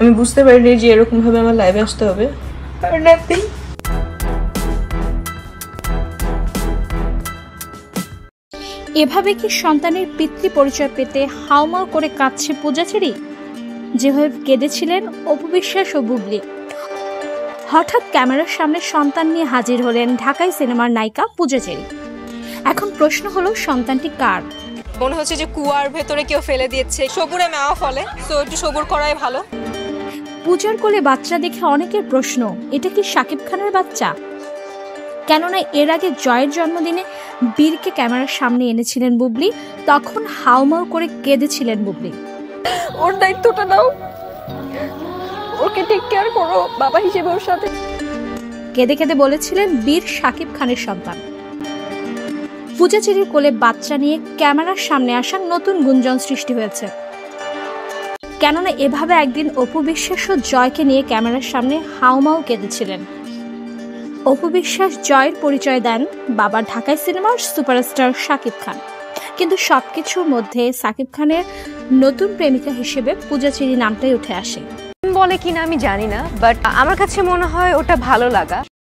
আমি বুঝতে পারিনি যে এরকম ভাবে আমার লাইভে আসতে হবে। এভাবে কি সন্তানের পিতৃ পরিচয় পেতে হাউমাউ করে কাঁদছে পূজাচেরি? যেভাবে কেঁদেছিলেন অপু বিশ্বাস ও বুবলি। হঠাৎ ক্যামেরার সামনে সন্তান নিয়ে হাজির হলেন ঢাকাই সিনেমার নায়িকা পূজাচেরি। এখন প্রশ্ন হলো, সন্তানটি কার? মনে হচ্ছে যে কুয়ার ভেতরে কেউ ফেলে দিয়েছে, সবুরে মেওয়া ফলে, তো একটু সবুর করাই ভালো। পূজার কোলে বাচ্চা দেখে অনেকের প্রশ্ন, এটা কি শাকিব খানের বাচ্চা? কেননা এর আগে জয়ের জন্মদিনে বীরকে ক্যামেরার সামনে এনেছিলেন বুবলি, তখন হাউমাউ করে কেঁদেছিলেন বুবলি। ওর দায়িত্বটা নাও, ওকে টেক কেয়ার করো বাবা হিসেবে ওর সাথে। কেঁদে কেঁদে বলেছিলেন বীর শাকিব খানের সন্তান। পূজাচেরির কোলে বাচ্চা নিয়ে ক্যামেরার সামনে আসার নতুন গুঞ্জন সৃষ্টি হয়েছে। কেননা এভাবে একদিন অপু বিশ্বাস ও জয়কে নিয়ে ক্যামেরার সামনে হাউমাউ কেঁদেছিলেন। অপু বিশ্বাস জয়ের পরিচয় দেন বাবা ঢাকাই সিনেমার সুপারস্টার শাকিব খান, কিন্তু সবকিছুর মধ্যে শাকিব খানের নতুন প্রেমিকা হিসেবে পূজাচেরি নামটাই উঠে আসে। বলে কিনা আমি জানি না, বাট আমার কাছে মনে হয় ওটা ভালো লাগা।